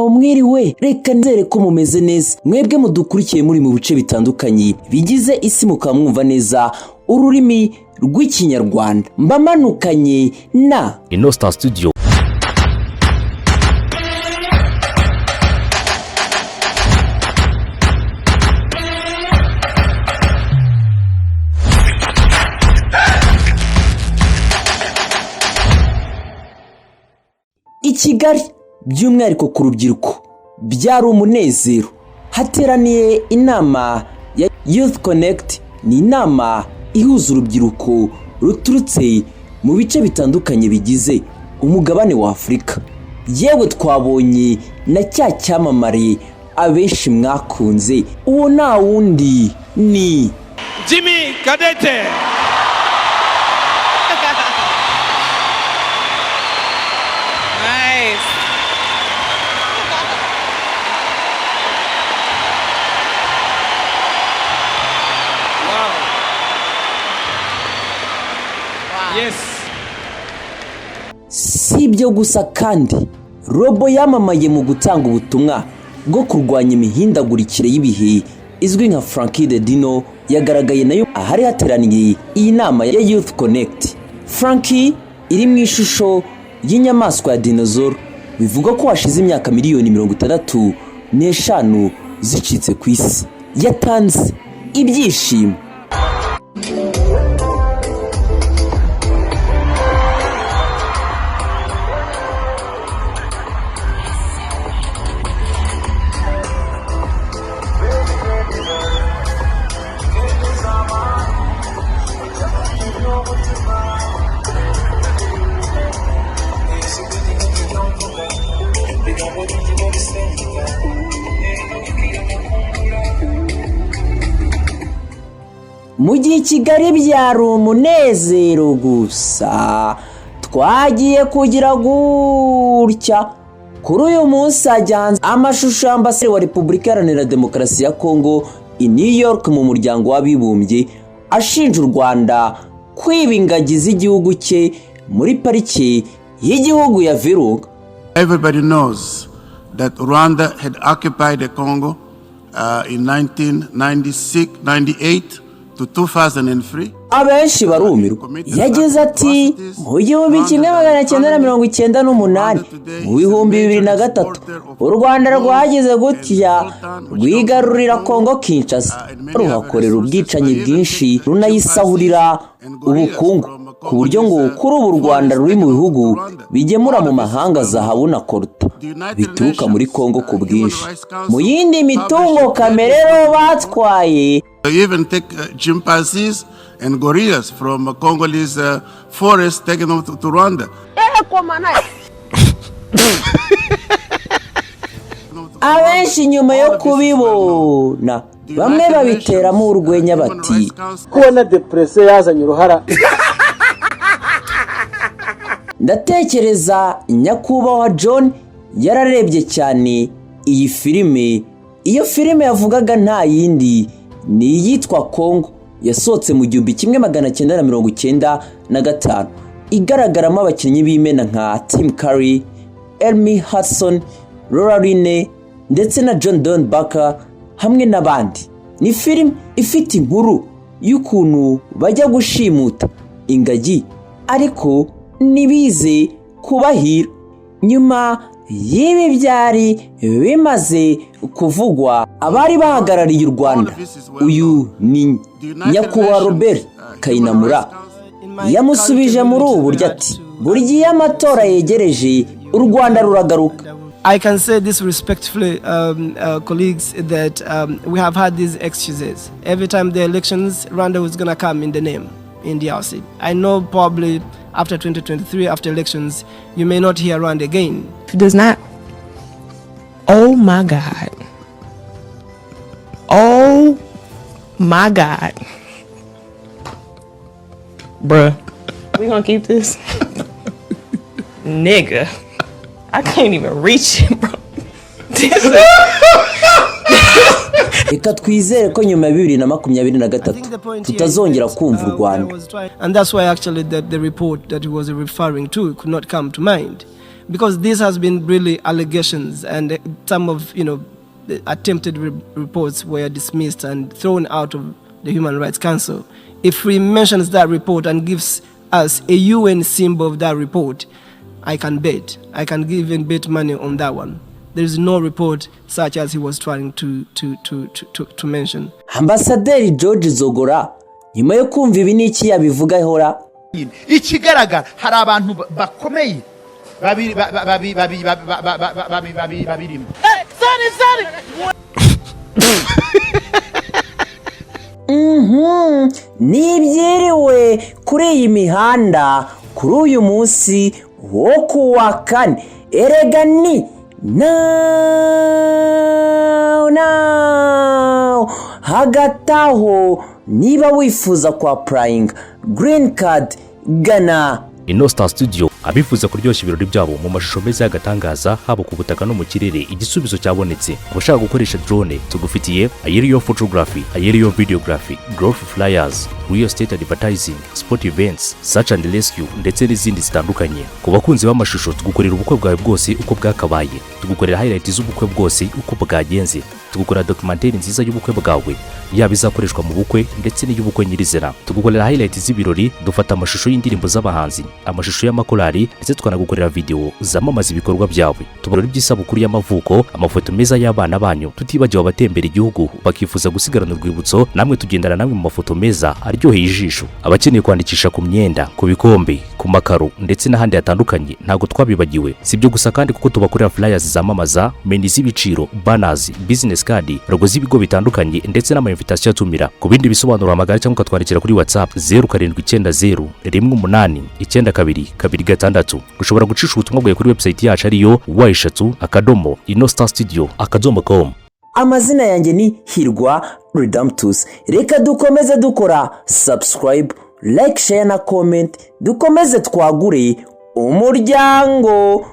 Mwiriwe, reka nzere ko mumeze neza. Mwebwe mudukurikiye muri mu bice bitandukanye bigize isi mukamwumva neza ururimi rw'ikinyarwanda. Mbamanukanye na Innocent Studio. Kigali by'umwihariko ku rubyiruko byari umunezero. Hateraniye inama ya Youth Connect. Ni inama ihuza urubyiruko ruturutse mu bice bitandukanye bigize umugabane wa Afurika. Yewe twabonye na cya cyamamare abenshi mwakunze, uwo nta wundi ni Jimmy Kadete. Yes. Si ibyo gusa kandi Robo yamamaye mu gutanga ubutumwa bwo kurwanya imihindagurikire y'ibihe izwi nka Frankie the Dino yagaragaye nayo ahari hateraniye iyi nama ya Youth Connect. Frankie iri mu ishusho y'inyamaswa ya dinosaur, bivuga ko hashize imyaka miliyoni 65 zicitse ku isi. Yatanze ibyishimo. Mu gihe Kigali byari umunezero gusa, twagiye kugira gutya. Kuri uyu munsi hajyanze amashusho y'ambasaderi wa Repubulika Iharanira Demokarasi ya Kongo i New York mu muryango w'abibumbye, ashinja u Rwanda kwiba ingagi z'igihugu cye muri parike y'igihugu ya Virunga. Everybody knows that Rwanda had occupied the Congo in 1996-98 to 2003. Abenshi barumirwa. Yagize ati mu 1998 mu 2003 u Rwanda rwagize gutya rwigarurira Kongo Kinshasa, ruhakorera ubwicanyi bwinshi runayisahurira ubukungu, ku buryo ngo kuri ubu Rwanda ruri mu bihugu bigemura mu mahanga zahabu na koruta bituruka muri Kongo ku bwinshi. Mu yindi mitungo kamere ro batwaye, They even take chimpanzees and gorillas from Congolese forest, taking them to Rwanda. Abenshi nyuma yo kubibona bamwe babiteramo urwenya bati kubona depression yazanye uruhara. Ndatekereza nyakubahwa John yararebye cyane iyi filime. Iyo filime yavugaga nta yindi ni iyitwa Kongo, yasohotse mu 1995, igaragaramo abakinnyi b'imena nka Tim Curry, Elmi Hudson, Laureline ndetse na John Don Baker hamwe n'abandi. Ni filime ifite inkuru y'ukuntu bajya gushimuta ingagi ariko nibize kubahira. Nyuma y'ibi byari bimaze kuvugwa, abari bahagarariye u Rwanda, uyu ni nyakubahwa Robert Kayinamura, yamusubije muri ubu buryo ati buri gihe amatora yegereje u Rwanda ruragaruka. I can say this respectfully, colleagues, that we have had these excuses. Every time the elections, Rwanda was going to come in the name, in the RC. I know probably after 2023, after elections, you may not hear Rwanda again. Does not. Oh my God. Oh my God. Bruh. We gonna keep this? Nigga. I can't even reach it, bro. reka twizere ko nyuma ya 2023 tutazongera kumva u Rwanda. And that's why actually the report that he was referring to could not come to mind, because this has been really allegations, and some of the attempted reports were dismissed and thrown out of the Human Rights Council. If he mentions that report and gives us a UN symbol of that report, I can even bet money on that one. There is no report such as he was trying to mention. Ambassador George Zogora nyuma yo kumva ibi niki yabivuga ihora ikigaragara hari abantu bakomeye babirimo. Nibyiriwe kuri iyi mihanda kuri uyu munsi wo kuwa kane. Erega ni now hagataho niba wifuza kwa applying green card gana Star Studio abifuza kuryoshya ibirori byabo mu mashusho meza y'agatangaza haba ku butaka no mu kirere. Igisubizo cyabonetse. Abashaka gukoresha drone tugufitiye aerial photography, aerial videography, growth flyers, real estate advertising, sport events, search and rescue ndetse n'izindi zitandukanye. Ku bakunzi b'amashusho tugukorera ubukwe bwawe bwose uko bwakabaye, tugukorera highlights z'ubukwe bwose uko bwagenze, tugukora documentary nziza y'ubukwe bwawe yaba izakoreshwa mu bukwe ndetse n'iy'ubukwe nyirizina. Tugukorera highlights z'ibirori, dufata amashusho y'indirimbo z'abahanzi, amashusho y'amakorali ndetse tukanagukorera video zamamaza ibikorwa byawe. Tubarora iby'isabukuru y'amavuko, amafoto meza y'abana banyu, tutibagiwe abatembera igihugu bakifuza gusigarana urwibutso, namwe tugendana namwe mu mafoto meza aryoheye ijisho. Abakeneye kwandikisha ku myenda, ku bikombe, ku makaro ndetse n'ahandi hatandukanye ntago twabibagiwe. Sibyo gusa kandi kuko tubakorera flyers zamamaza, menu z'ibiciro, banners, business card, logo z'ibigo bitandukanye ndetse n'ama invitation atumira. Ku bindi bisobanuro amagara cyangwa twandikira kuri WhatsApp 0790 18 92 ushobora gucisha ubutumwa bwawe kuri website yacu ariyo y3.inostarstudio.com. Amazina yanjye ni Hirwa Redemptus. Reka dukomeze dukora subscribe, like, share na comment, dukomeze twagure umuryango.